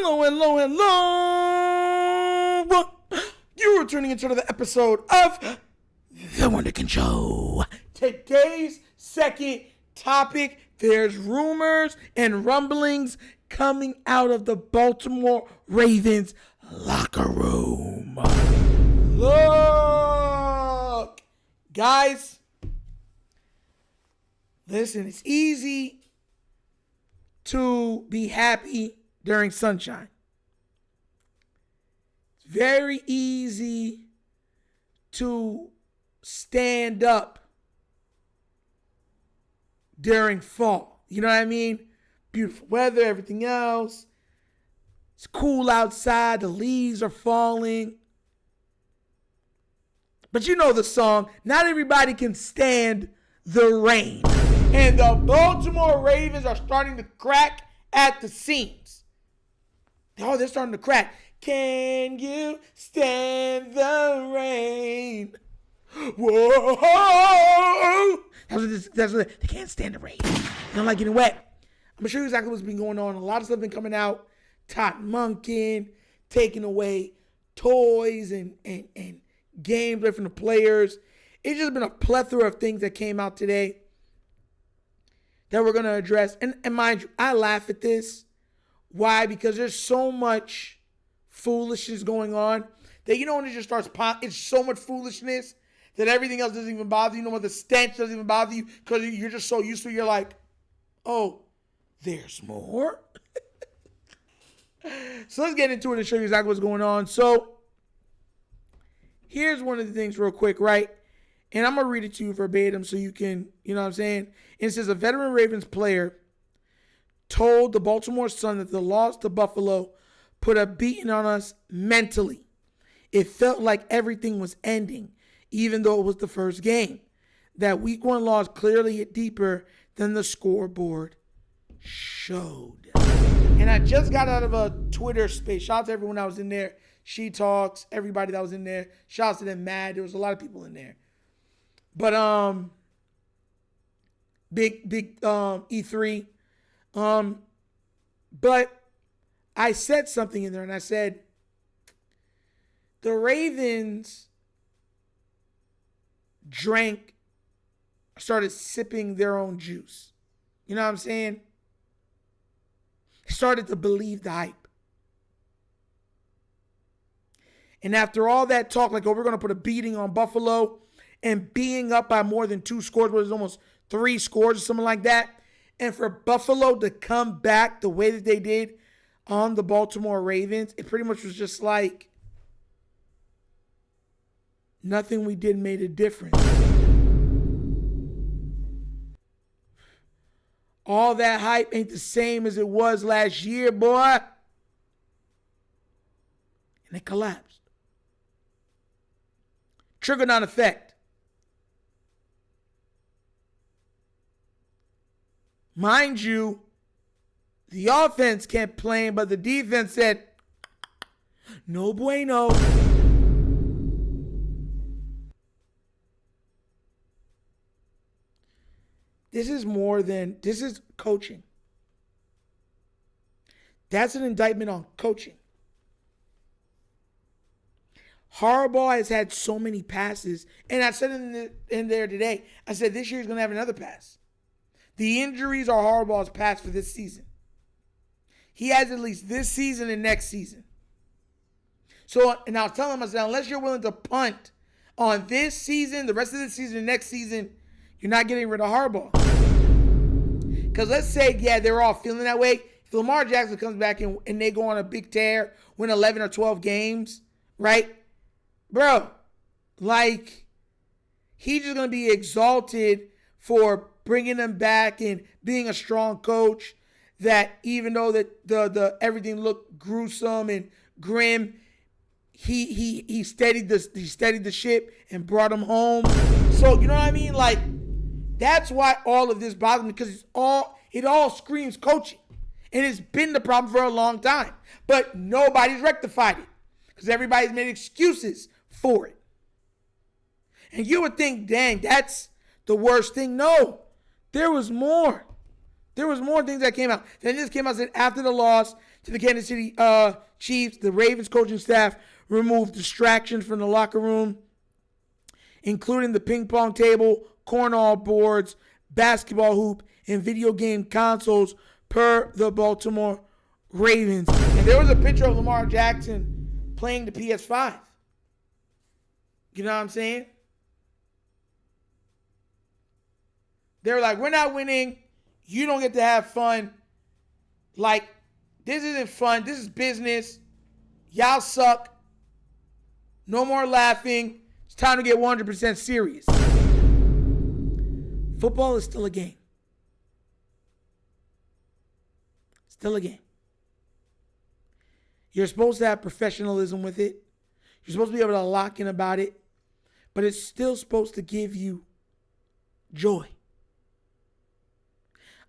Hello, hello, hello. You are tuning into another episode of TheWunderkindShow. Today's second topic, there's rumors and rumblings coming out of the Baltimore Ravens locker room. Look, guys, listen, it's easy to be happy during sunshine. It's very easy to stand up during fall. You know what I mean? Beautiful weather, everything else. It's cool outside. The leaves are falling. But you know the song, not everybody can stand the rain. And the Baltimore Ravens are starting to crack at the seams. Oh, they're starting to crack. Can you stand the rain? Whoa! That's what they can't stand the rain. They don't like getting wet. I'm going to show you exactly what's been going on. A lot of stuff been coming out. Todd Monken taking away toys and games away from the players. It's just been a plethora of things that came out today that we're going to address. And mind you, I laugh at this. Why? Because there's so much foolishness going on that when it just starts it's so much foolishness that everything else doesn't even bother you. What the stench doesn't even bother you because you're just so used to it. You're like, oh, there's more. So let's get into it and show you exactly what's going on. So here's one of the things real quick, right? And I'm going to read it to you verbatim so you can, you know what I'm saying? And it says, a veteran Ravens player told the Baltimore Sun that the loss to Buffalo put a beating on us mentally. It felt like everything was ending, even though it was the first game. That week one loss clearly hit deeper than the scoreboard showed. And I just got out of a Twitter space. Shout out to everyone that was in there. She Talks, everybody that was in there. Shout out to them, Mad. There was a lot of people in there. But big E3. But I said something in there, and I said, the Ravens started sipping their own juice. You know what I'm saying? Started to believe the hype. And after all that talk, like, oh, we're going to put a beating on Buffalo, and being up by more than 2 scores, where it was almost 3 scores or something like that, and for Buffalo to come back the way that they did on the Baltimore Ravens, it pretty much was just like nothing we did made a difference. All that hype ain't the same as it was last year, boy. And it collapsed. Trickle-down effect. Mind you, the offense kept playing, but the defense said, no bueno. This is coaching. That's an indictment on coaching. Harbaugh has had so many passes, and I said in there today, I said this year he's going to have another pass. The injuries are Harbaugh's pass for this season. He has at least this season and next season. So, and I was telling him, I said, unless you're willing to punt on this season, the rest of this season and next season, you're not getting rid of Harbaugh. Because let's say, yeah, they're all feeling that way. If Lamar Jackson comes back and they go on a big tear, win 11 or 12 games, right? Bro, like, he's just going to be exalted for bringing them back and being a strong coach, that even though that the everything looked gruesome and grim, he steadied the ship and brought him home. So you know what I mean? Like, that's why all of this bothers me, because it all screams coaching, and it's been the problem for a long time. But nobody's rectified it because everybody's made excuses for it. And you would think, dang, that's the worst thing. No. There was more. There was more things that came out. Then this came out and said after the loss to the Kansas City Chiefs. The Ravens coaching staff removed distractions from the locker room, including the ping pong table, cornhole boards, basketball hoop, and video game consoles, per the Baltimore Ravens. And there was a picture of Lamar Jackson playing the PS5. You know what I'm saying? They were like, we're not winning. You don't get to have fun. Like, this isn't fun. This is business. Y'all suck. No more laughing. It's time to get 100% serious. Football is still a game. Still a game. You're supposed to have professionalism with it. You're supposed to be able to lock in about it. But it's still supposed to give you joy.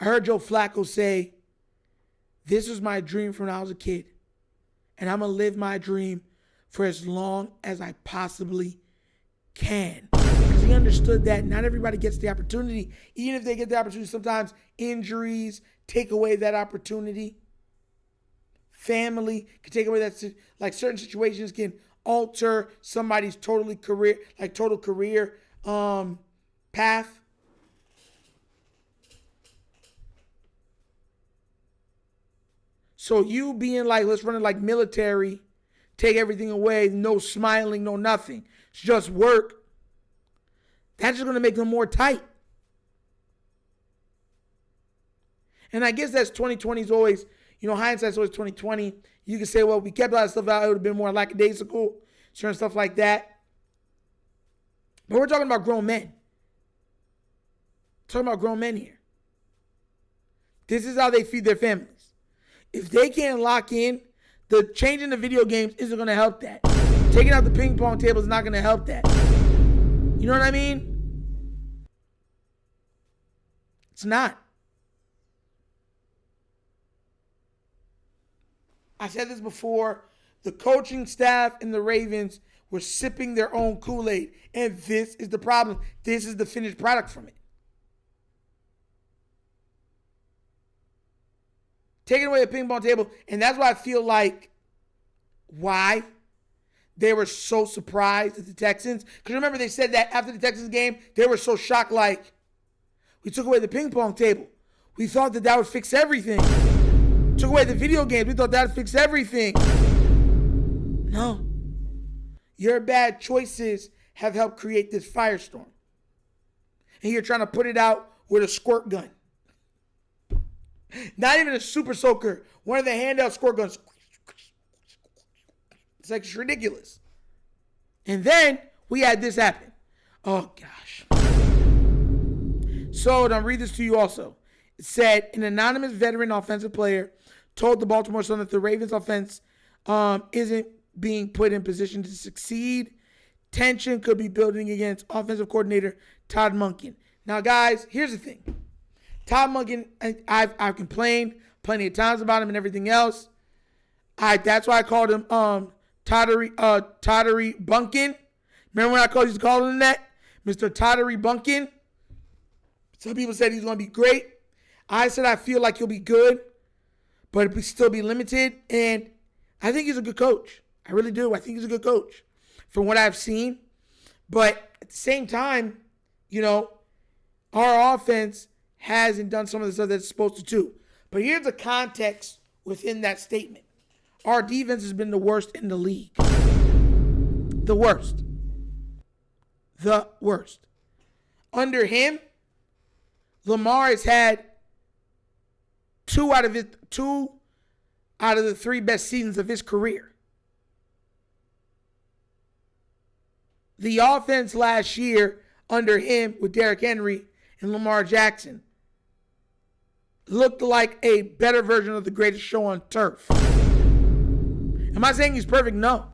I heard Joe Flacco say, this was my dream from when I was a kid. And I'm going to live my dream for as long as I possibly can. Because he understood that not everybody gets the opportunity. Even if they get the opportunity, sometimes injuries take away that opportunity. Family can take away that. Like certain situations can alter somebody's total career path. So you being like, let's run it like military, take everything away, no smiling, no nothing. It's just work. That's just going to make them more tight. And I guess that's 2020 is always, hindsight's always 2020. You can say, well, we kept a lot of stuff out. It would have been more lackadaisical, certain stuff like that. But we're talking about grown men. Talking about grown men here. This is how they feed their families. If they can't lock in, the changing the video games isn't going to help that. Taking out the ping pong table is not going to help that. You know what I mean? It's not. I said this before. The coaching staff and the Ravens were sipping their own Kool-Aid. And this is the problem. This is the finished product from it. Taking away the ping pong table. And that's why I feel like why they were so surprised at the Texans. Because remember, they said that after the Texans game, they were so shocked, like, we took away the ping pong table. We thought that would fix everything. Took away the video games. We thought that would fix everything. No. Your bad choices have helped create this firestorm. And you're trying to put it out with a squirt gun. Not even a super soaker. One of the handheld squirt guns. It's like, it's ridiculous. And then we had this happen. Oh, gosh. So, and I'll read this to you also. It said, an anonymous veteran offensive player told the Baltimore Sun that the Ravens offense isn't being put in position to succeed. Tension could be building against offensive coordinator Todd Monken. Now, guys, here's the thing. Todd Monken, I've complained plenty of times about him and everything else. That's why I called him Tottery Bunkin. Remember when I used to call him that? Mr. Tottery Bunkin. Some people said he's going to be great. I said I feel like he'll be good, but it'll still be limited. And I think he's a good coach. I really do. I think he's a good coach from what I've seen. But at the same time, our offense hasn't done some of the stuff that it's supposed to do. But here's the context within that statement. Our defense has been the worst in the league. The worst. The worst. Under him, Lamar has had two out of the three best seasons of his career. The offense last year under him with Derrick Henry and Lamar Jackson looked like a better version of the greatest show on turf. Am I saying he's perfect? No.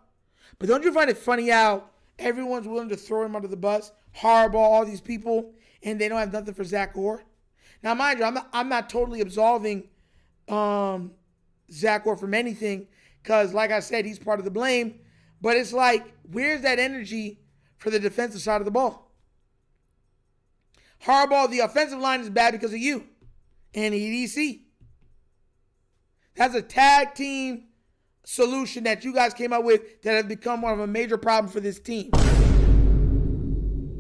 But don't you find it funny how everyone's willing to throw him under the bus, Harbaugh, all these people, and they don't have nothing for Zach Orr? Now, mind you, I'm not totally absolving Zach Orr from anything because, like I said, he's part of the blame. But it's like, where's that energy for the defensive side of the ball? Harbaugh, the offensive line is bad because of you and EDC. That's a tag team solution that you guys came up with that has become one of a major problem for this team.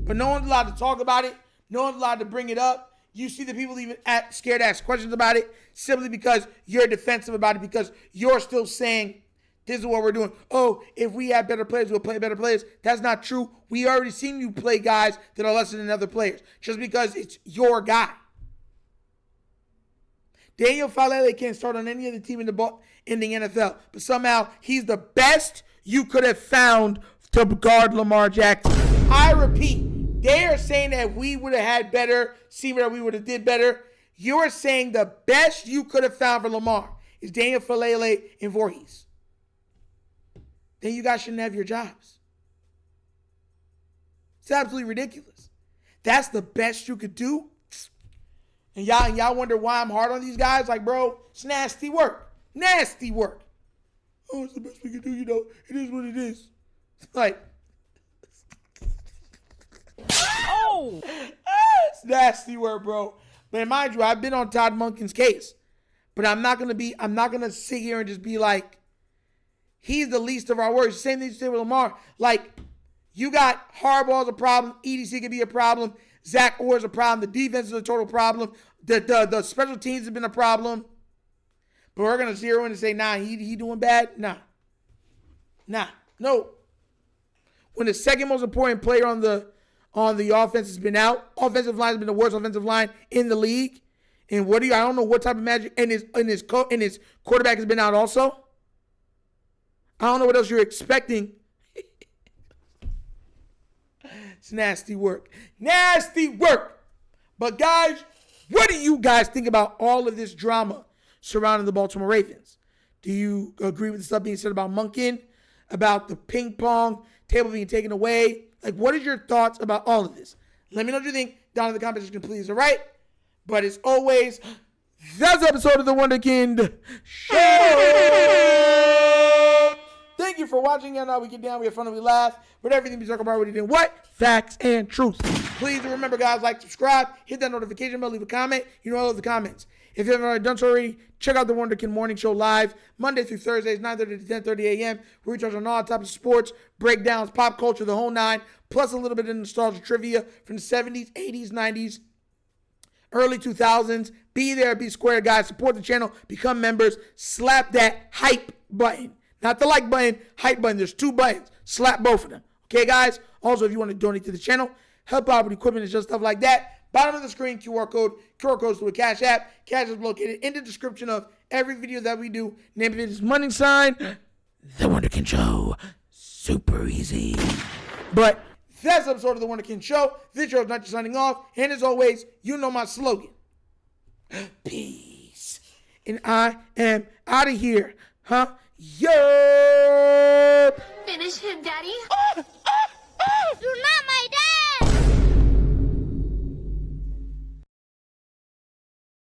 But no one's allowed to talk about it. No one's allowed to bring it up. You see the people even scared to ask questions about it simply because you're defensive about it, because you're still saying, this is what we're doing. Oh, if we have better players, we'll play better players. That's not true. We already seen you play guys that are lesser than other players just because it's your guy. Daniel Falele can't start on any other team in the NFL, but somehow he's the best you could have found to guard Lamar Jackson. I repeat, they are saying that we would have had better, seen that we would have did better. You're saying the best you could have found for Lamar is Daniel Falele and Voorhees. Then you guys shouldn't have your jobs. It's absolutely ridiculous. That's the best you could do. And y'all wonder why I'm hard on these guys? Like, bro, it's nasty work. Nasty work. Oh, it's the best we can do, you know. It is what it is. Like, oh, it's nasty work, bro. But mind you, I've been on Todd Monken's case. But I'm not gonna sit here and just be like, he's the least of our worries. Same thing you say with Lamar. Like, you got Harbaugh's a problem. EDC could be a problem. Zach Orr's a problem. The defense is a total problem. The special teams have been a problem. But we're going to zero in and say, nah, he doing bad? Nah. No. When the second most important player on the offense has been out, offensive line has been the worst offensive line in the league. And I don't know what type of magic, and his quarterback has been out also. I don't know what else you're expecting. It's nasty work. Nasty work. But guys, what do you guys think about all of this drama surrounding the Baltimore Ravens? Do you agree with the stuff being said about Monken, about the ping pong table being taken away? Like, what is your thoughts about all of this? Let me know what you think down in the comment section, please. All right? But as always, that's the episode of The Wunderkind Show. Thank you for watching. And now we get down, we have fun, and we laugh. But everything we talk about, we did what? Facts and truth. Please remember, guys, like, subscribe, hit that notification bell, leave a comment. You know I love the comments. If you haven't already done so already, check out the Wunderkind Morning Show live, Monday through Thursdays, 9:30 to 10:30 a.m., where we touch on all types of sports, breakdowns, pop culture, the whole nine, plus a little bit of nostalgia trivia from the 70s, 80s, 90s, early 2000s. Be there, be square, guys. Support the channel, become members, slap that hype button. Not the like button, hype button. There's two buttons. Slap both of them. Okay, guys? Also, if you want to donate to the channel, help out with equipment and just stuff like that, bottom of the screen, QR code. QR codes to a Cash App. Cash is located in the description of every video that we do. Name of it is money sign, The Wunderkind Show. Super easy. But that's the episode of The Wunderkind Show. This show is not just signing off. And as always, you know my slogan. Peace. And I am out of here. Huh? Yo! Finish him, Daddy.